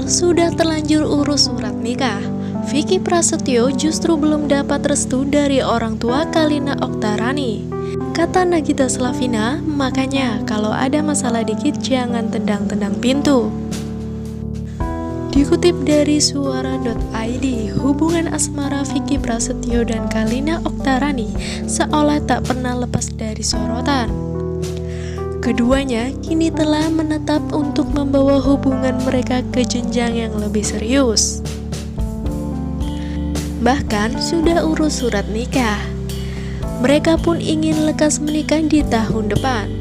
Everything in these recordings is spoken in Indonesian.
Sudah terlanjur urus surat nikah, Vicky Prasetyo justru belum dapat restu dari orang tua Kalina Oktarani. Kata Nagita Slavina, makanya kalau ada masalah dikit jangan tendang-tendang pintu. Dikutip dari suara.id, hubungan asmara Vicky Prasetyo dan Kalina Oktarani seolah tak pernah lepas dari sorotan. Keduanya kini telah menetap untuk membawa hubungan mereka ke jenjang yang lebih serius. Bahkan sudah urus surat nikah. Mereka pun ingin lekas menikah di tahun depan.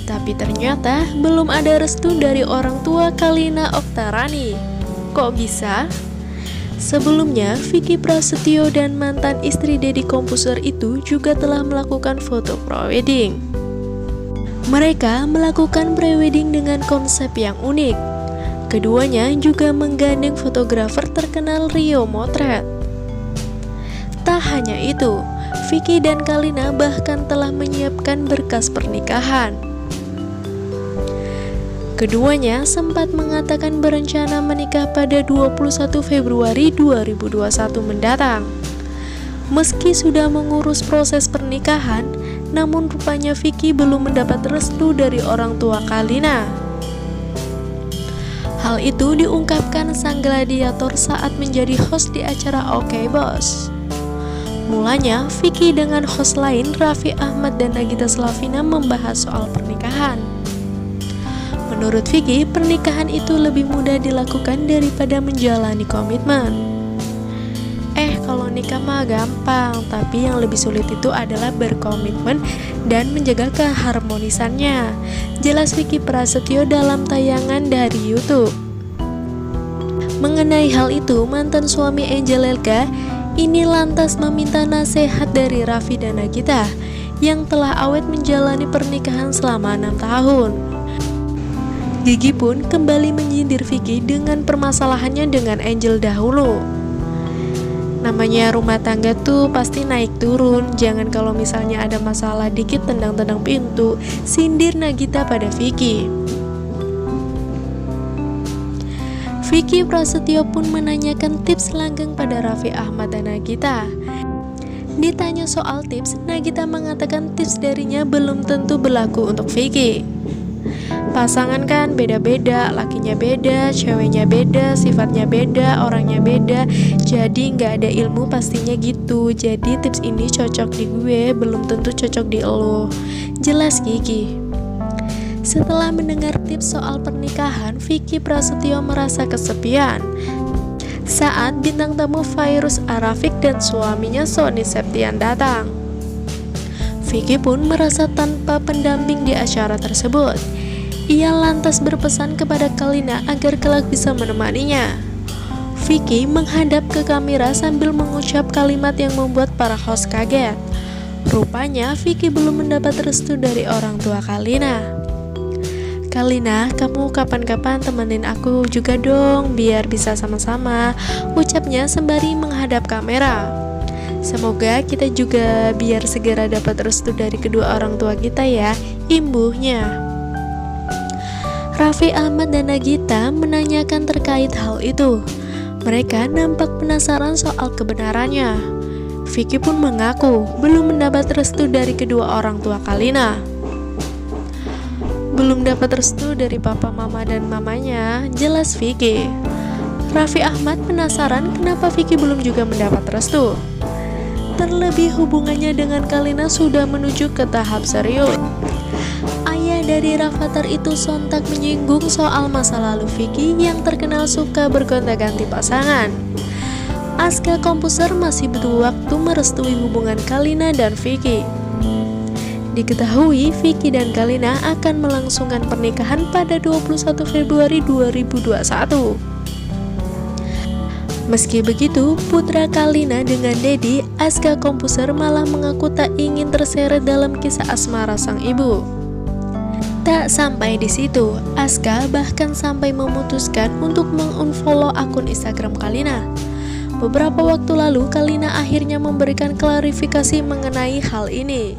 Tapi ternyata belum ada restu dari orang tua Kalina Oktarani. Kok bisa? Sebelumnya, Vicky Prasetyo dan mantan istri Deddy Komposer itu juga telah melakukan foto prewedding. Mereka melakukan prewedding dengan konsep yang unik. Keduanya juga menggandeng fotografer terkenal Rio Motret. Tak hanya itu, Vicky dan Kalina bahkan telah menyiapkan berkas pernikahan. Keduanya sempat mengatakan berencana menikah pada 21 Februari 2021 mendatang. Meski sudah mengurus proses pernikahan, namun rupanya Vicky belum mendapat restu dari orang tua Kalina. Hal itu diungkapkan sang gladiator saat menjadi host di acara Oke Bos. Mulanya, Vicky dengan host lain Raffi Ahmad dan Nagita Slavina membahas soal pernikahan. Menurut Vicky, pernikahan itu lebih mudah dilakukan daripada menjalani komitmen. Kalau nikah mah gampang, tapi yang lebih sulit itu adalah berkomitmen dan menjaga keharmonisannya, jelas Vicky Prasetyo dalam tayangan dari YouTube. Mengenai hal itu, mantan suami Angel Elga ini lantas meminta nasihat dari Raffi dan Nagita yang telah awet menjalani pernikahan selama 6 tahun. Gigi pun kembali menyindir Vicky dengan permasalahannya dengan Angel dahulu. Namanya rumah tangga tuh pasti naik turun, jangan kalau misalnya ada masalah dikit tendang-tendang pintu, sindir Nagita pada Vicky. Vicky Prasetyo pun menanyakan tips langgeng pada Raffi Ahmad dan Nagita. Ditanya soal tips, Nagita mengatakan tips darinya belum tentu berlaku untuk Vicky. Pasangan kan beda-beda, lakinya beda, ceweknya beda, sifatnya beda, orangnya beda. Jadi nggak ada ilmu pastinya gitu. Jadi tips ini cocok di gue, belum tentu cocok di elo, jelas Gigi. Setelah mendengar tips soal pernikahan, Vicky Prasetyo merasa kesepian saat bintang tamu Fairuz Arafik dan suaminya Sony Septian datang. Vicky pun merasa tanpa pendamping di acara tersebut. Ia lantas berpesan kepada Kalina agar kelak bisa menemaninya. Vicky menghadap ke kamera sambil mengucap kalimat yang membuat para host kaget. Rupanya Vicky belum mendapat restu dari orang tua Kalina. Kalina, kamu kapan-kapan temenin aku juga dong, biar bisa sama-sama, ucapnya sembari menghadap kamera. Semoga kita juga biar segera dapat restu dari kedua orang tua kita ya, imbuhnya. Raffi Ahmad dan Nagita menanyakan terkait hal itu. Mereka nampak penasaran soal kebenarannya. Vicky pun mengaku belum mendapat restu dari kedua orang tua Kalina. Belum dapat restu dari papa, mama, dan mamanya, jelas Vicky. Raffi Ahmad penasaran kenapa Vicky belum juga mendapat restu. Terlebih hubungannya dengan Kalina sudah menuju ke tahap serius. Ayah dari Rafathar itu sontak menyinggung soal masa lalu Vicky yang terkenal suka bergonta-ganti pasangan. Aska Komposer masih butuh waktu merestui hubungan Kalina dan Vicky. Diketahui Vicky dan Kalina akan melangsungkan pernikahan pada 21 Februari 2021. Meski begitu, putra Kalina dengan Deddy, Aska Komposer malah mengaku tak ingin terseret dalam kisah asmara sang ibu. Tak sampai di situ, Aska bahkan sampai memutuskan untuk mengunfollow akun Instagram Kalina. Beberapa waktu lalu, Kalina akhirnya memberikan klarifikasi mengenai hal ini.